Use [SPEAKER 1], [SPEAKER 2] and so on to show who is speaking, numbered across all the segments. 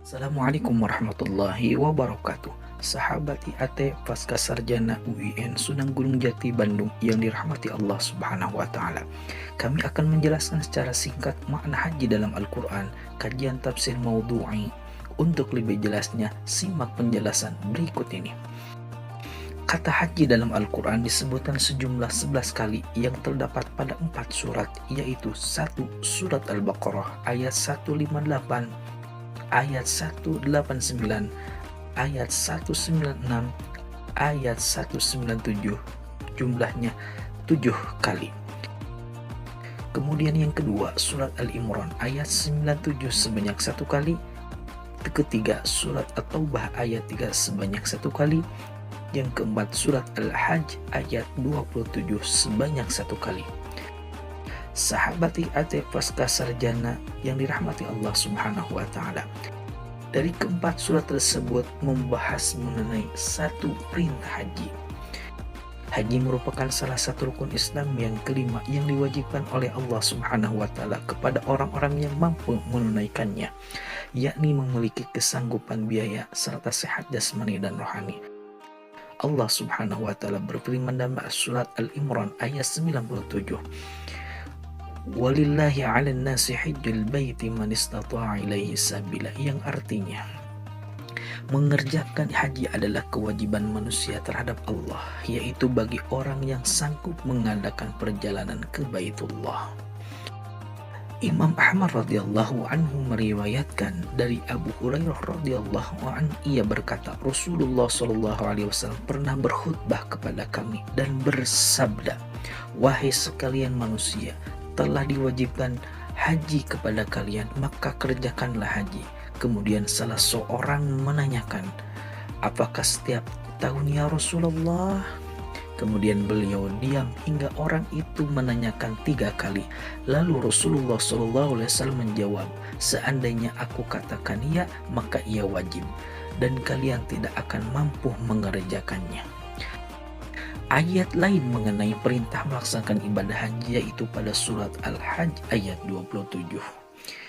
[SPEAKER 1] Assalamualaikum warahmatullahi wabarakatuh. Sahabat IAT Pasca Sarjana UIN Sunan Gunung Jati Bandung yang dirahmati Allah Subhanahu wa taala. Kami akan menjelaskan secara singkat makna haji dalam Al-Qur'an, kajian tafsir maudhu'i. Untuk lebih jelasnya, simak penjelasan berikut ini. Kata haji dalam Al-Quran disebutkan sejumlah 11 kali yang terdapat pada 4 surat, yaitu 1. Surat Al-Baqarah ayat 158, ayat 189, ayat 196, ayat 197, jumlahnya 7 kali. Kemudian yang kedua, surat Al-Imran ayat 97 sebanyak 1 kali. Ketiga, surat At-Taubah ayat 3 sebanyak 1 kali. Yang keempat, surat Al-Hajj ayat 27 sebanyak 1 kali. Sahabat IAT Pasca Sarjana yang dirahmati Allah Subhanahu wa taala. Dari keempat surat tersebut membahas mengenai 1. Perintah haji. Haji merupakan salah satu rukun Islam yang kelima yang diwajibkan oleh Allah Subhanahu wa taala kepada orang-orang yang mampu menunaikannya, yakni memiliki kesanggupan biaya serta sehat jasmani dan rohani. Allah Subhanahu wa taala berfirman dalam surat Al-Imran ayat 97. Walillahi 'alan nasi hajjul baiti man istata'a ilaihi sabila, yang artinya mengerjakan haji adalah kewajiban manusia terhadap Allah, yaitu bagi orang yang sanggup mengadakan perjalanan ke Baitullah. Imam Ahmad radhiyallahu anhu meriwayatkan dari Abu Hurairah radhiyallahu anhu, ia berkata, Rasulullah shallallahu alaihi wasallam pernah berkhutbah kepada kami dan bersabda, wahai sekalian manusia, telah diwajibkan haji kepada kalian, maka kerjakanlah haji. Kemudian salah seorang menanyakan, apakah setiap tahun ya Rasulullah? Kemudian beliau diam hingga orang itu menanyakan 3 kali. Lalu Rasulullah SAW menjawab, seandainya aku katakan ya, maka ia wajib, dan kalian tidak akan mampu mengerjakannya. Ayat lain mengenai perintah melaksanakan ibadah haji yaitu pada surat Al-Hajj ayat 27.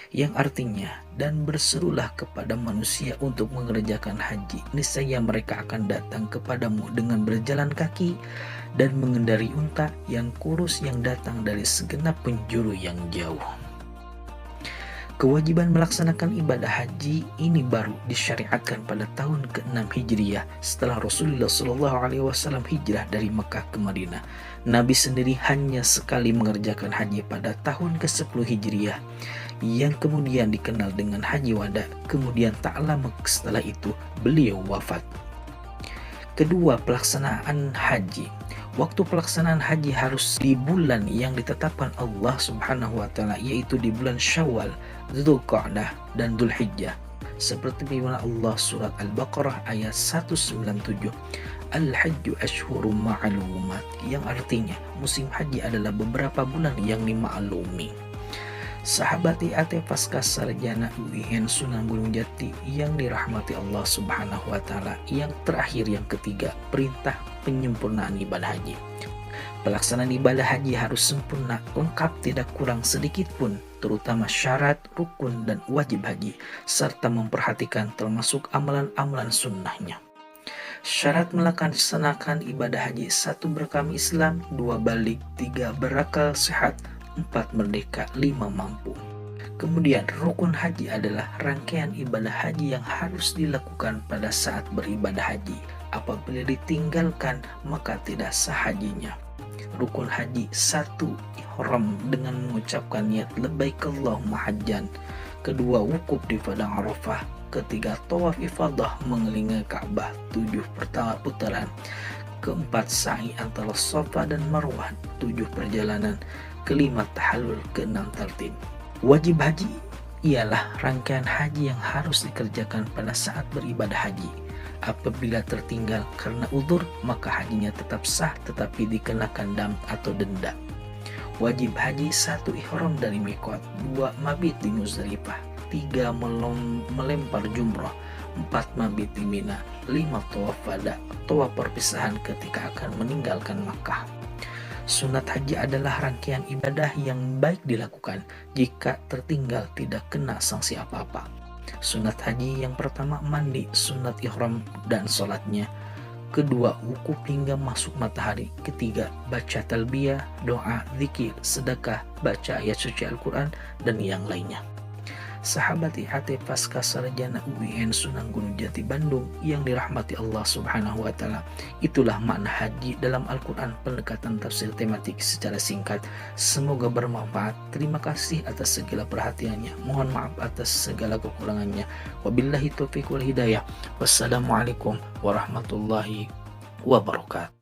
[SPEAKER 1] Yang artinya, dan berserulah kepada manusia untuk mengerjakan haji, niscaya mereka akan datang kepadamu dengan berjalan kaki dan mengendari unta yang kurus yang datang dari segenap penjuru yang jauh. Kewajiban melaksanakan ibadah haji ini baru disyariatkan pada tahun ke-6 Hijriah setelah Rasulullah SAW hijrah dari Mekah ke Madinah. Nabi sendiri hanya sekali mengerjakan haji pada tahun ke-10 Hijriah yang kemudian dikenal dengan Haji Wada. Kemudian tak lama setelah itu beliau wafat. Kedua, pelaksanaan haji. Waktu pelaksanaan haji harus di bulan yang ditetapkan Allah Subhanahu wa taala, yaitu di bulan Syawal, Dzulqa'dah dan Dzulhijjah. Seperti firman Allah surat Al-Baqarah ayat 197, Al-Hajju Ashhurum Ma'lumat, yang artinya musim haji adalah beberapa bulan yang dimaklumi. Sahabat IAT Pasca Sarjana UIN Sunan Gunung Jati yang dirahmati Allah Subhanahu wa taala, yang terakhir yang ketiga, perintah penyempurnaan ibadah haji. Pelaksanaan ibadah haji harus sempurna, lengkap, tidak kurang sedikit pun, terutama syarat, rukun, dan wajib haji, serta memperhatikan termasuk amalan-amalan sunnahnya. Syarat melaksanakan ibadah haji: 1. Beragama Islam, 2. Balik, 3. Berakal sehat, 4. Merdeka, 5. Mampu. Kemudian rukun haji adalah rangkaian ibadah haji yang harus dilakukan pada saat beribadah haji. Apabila ditinggalkan maka tidak sah hajinya. Rukun haji: 1. Ihram dengan mengucapkan niat labbaik Allahumma hajjan. 2. Wukuf di padang Arafah. 3. Tawaf ifadah mengelilingi Ka'bah 7 putaran. 4. Sa'i antara Safa dan Marwah 7 perjalanan. 5. Tahallul. 6. Tartib. Wajib haji ialah rangkaian haji yang harus dikerjakan pada saat beribadah haji. Apabila tertinggal karena udzur, maka hajinya tetap sah tetapi dikenakan dam atau denda. Wajib haji: 1. Ihram dari miqat, 2. Mabit di Muzdalifah, 3. Melempar jumrah, 4. Mabit di Mina, 5. Tawaf wada, tawaf perpisahan ketika akan meninggalkan Makkah. Sunat haji adalah rangkaian ibadah yang baik dilakukan jika tertinggal tidak kena sanksi apa-apa. Sunat haji yang pertama mandi, sunat ihram dan sholatnya. Kedua, wukuf hingga masuk matahari. Ketiga, baca talbiyah, doa, zikir, sedekah, baca ayat suci Al-Quran, dan yang lainnya. Sahabat IHT Pasca Sarjana UIN Sunan Gunung Jati Bandung yang dirahmati Allah Subhanahu wa Ta'ala, itulah makna haji dalam Al-Quran, pendekatan tafsir tematik secara singkat. Semoga bermanfaat. Terima kasih atas segala perhatiannya. Mohon maaf atas segala kekurangannya. Wabillahi taufiq wal hidayah. Wassalamualaikum warahmatullahi wabarakatuh.